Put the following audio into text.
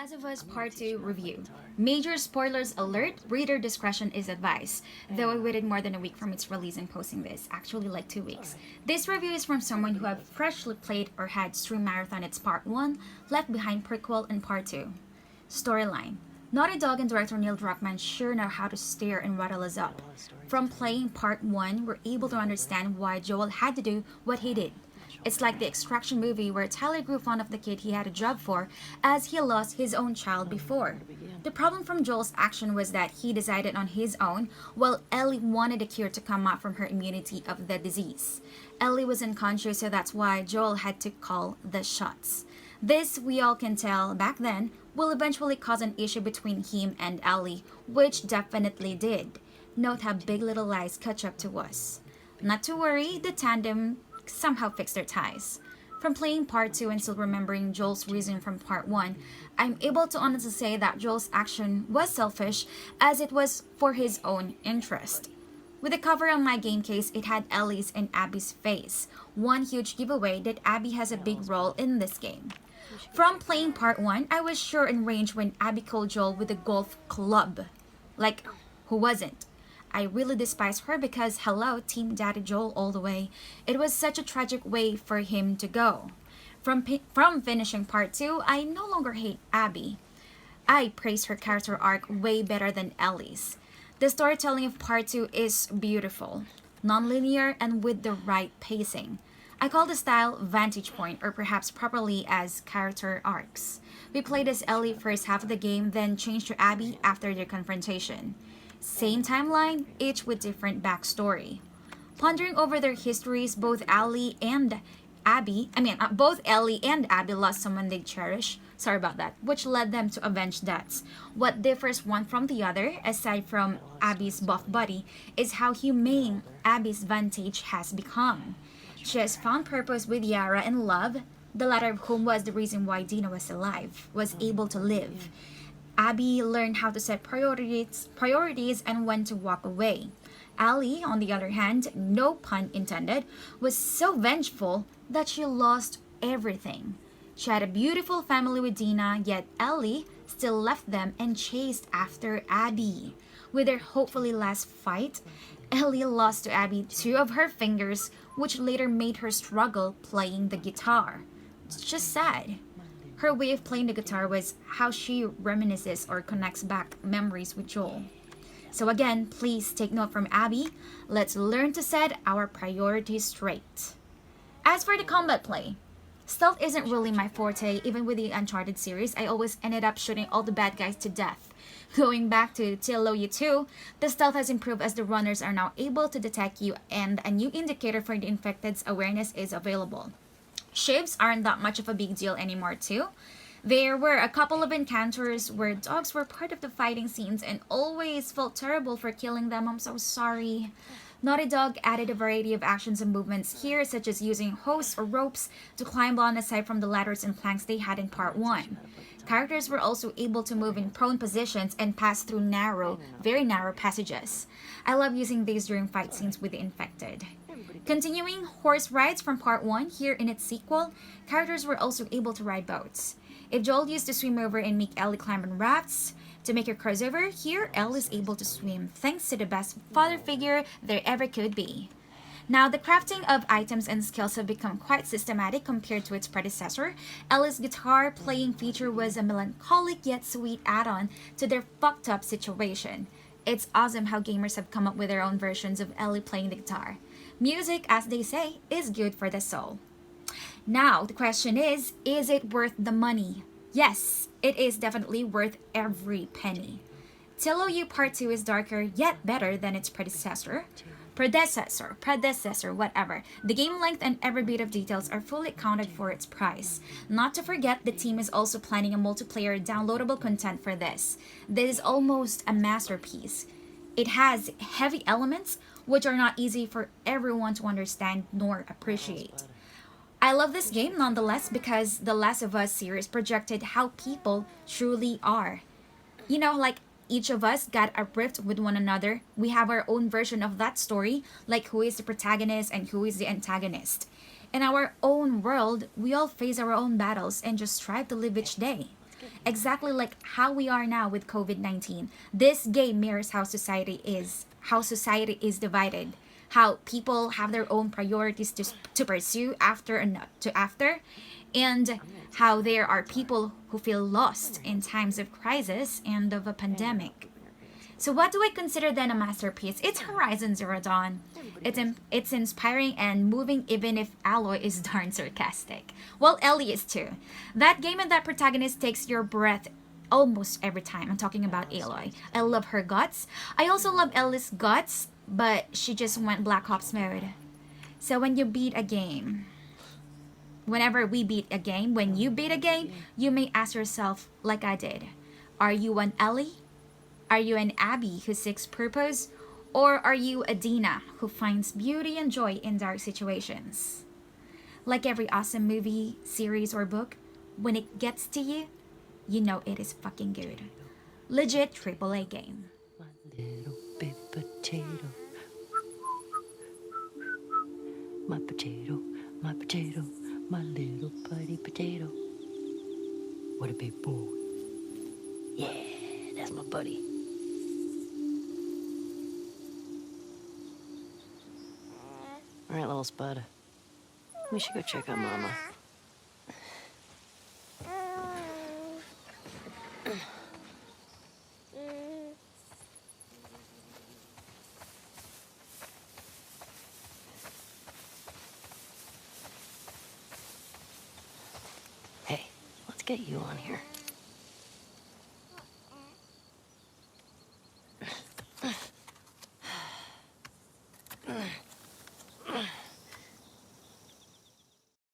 Last of Us Part 2 review. Major spoilers alert, reader discretion is advised. Though I waited more than a week from its release and posting this, actually like 2 weeks. This review is from someone who have freshly played or had stream marathon its Part 1, Left Behind prequel, and Part 2. Storyline. Naughty Dog and director Neil Druckmann sure know how to stir and rattle us up. From playing Part 1, we're able to understand why Joel had to do what he did. It's like the Extraction movie where Tyler grew fond of the kid he had a job for as he lost his own child before. The problem from Joel's action was that he decided on his own while Ellie wanted a cure to come out from her immunity of the disease. Ellie was unconscious, so that's why Joel had to call the shots. This, we all can tell back then, will eventually cause an issue between him and Ellie, which definitely did. Note how Big Little Lies catch up to us. Not to worry, the tandem somehow fixed their ties. From playing Part 2 and still remembering Joel's reason from Part 1, I'm able to honestly say that Joel's action was selfish as it was for his own interest. With the cover on my game case, it had Ellie's and Abby's face. One huge giveaway that Abby has a big role in this game. From playing Part 1, I was sure in range when Abby called Joel with a golf club. Like, who wasn't? I really despise her because, hello, Team Daddy Joel all the way. It was such a tragic way for him to go. From finishing Part 2, I no longer hate Abby. I praise her character arc way better than Ellie's. The storytelling of Part 2 is beautiful, non-linear, and with the right pacing. I call the style vantage point, or perhaps properly as character arcs. We played as Ellie first half of the game, then changed to Abby after their confrontation. Same timeline, each with different backstory. Pondering over their histories, both Ellie and Abby lost someone they cherish. Sorry about that, which led them to avenge deaths. What differs one from the other, aside from Abby's buff body, is how humane Abby's vantage has become. She has found purpose with Yara and love, the latter of whom was the reason why Dina was able to live. Abby learned how to set priorities and when to walk away. Ellie, on the other hand, no pun intended, was so vengeful that she lost everything. She had a beautiful family with Dina, yet Ellie still left them and chased after Abby. With their hopefully last fight, Ellie lost to Abby 2 of her fingers, which later made her struggle playing the guitar. It's just sad. Her way of playing the guitar was how she reminisces or connects back memories with Joel. So again, please take note from Abby. Let's learn to set our priorities straight. As for the combat play, stealth isn't really my forte. Even with the Uncharted series, I always ended up shooting all the bad guys to death. Going back to Till You 2, the stealth has improved as the runners are now able to detect you and a new indicator for the infected's awareness is available. Shivs aren't that much of a big deal anymore too. There were a couple of encounters where dogs were part of the fighting scenes and always felt terrible for killing them. I'm so sorry. Naughty Dog added a variety of actions and movements here, such as using hooks or ropes to climb on aside from the ladders and planks they had in Part 1. Characters were also able to move in prone positions and pass through very narrow passages. I love using these during fight scenes with the infected. Continuing horse rides from Part 1, here in its sequel, characters were also able to ride boats. If Joel used to swim over and make Ellie climb on rafts to make her crossover, here Elle is able to swim thanks to the best father figure there ever could be. Now, the crafting of items and skills have become quite systematic compared to its predecessor. Ellie's guitar playing feature was a melancholic yet sweet add-on to their fucked up situation. It's awesome how gamers have come up with their own versions of Ellie playing the guitar. Music, as they say, is good for the soul. Now, the question is it worth the money? Yes, it is definitely worth every penny. Till You Part 2 is darker yet better than its predecessor, whatever. The game length and every bit of details are fully accounted for its price. Not to forget, the team is also planning a multiplayer downloadable content for this. This is almost a masterpiece. It has heavy elements which are not easy for everyone to understand nor appreciate. I love this game nonetheless because the Last of Us series projected how people truly are. You know, like each of us got a rift with one another. We have our own version of that story, like who is the protagonist and who is the antagonist. In our own world, we all face our own battles and just strive to live each day. exactly like how we are now with COVID-19. This game mirrors how society is divided, how people have their own priorities to pursue after and not to after, and how there are people who feel lost in times of crisis and of a pandemic. So what do I consider then a masterpiece? It's Horizon Zero Dawn. It's inspiring and moving even if Aloy is darn sarcastic. Well, Ellie is too. That game and that protagonist takes your breath almost every time. I'm talking about Aloy. I love her guts. I also love Ellie's guts, but she just went Black Ops mode. So when you beat a game, whenever we beat a game, when you beat a game, you may ask yourself, like I did, are you an Ellie? Are you an Abby who seeks purpose? Or are you a Dina who finds beauty and joy in dark situations? Like every awesome movie, series, or book, when it gets to you, you know it is fucking good. Legit AAA game. My little big potato. My potato, my potato, my little buddy potato. What a big boy. Yeah, that's my buddy. All right, little spud. We should go check on Mama. Hey, let's get you on here.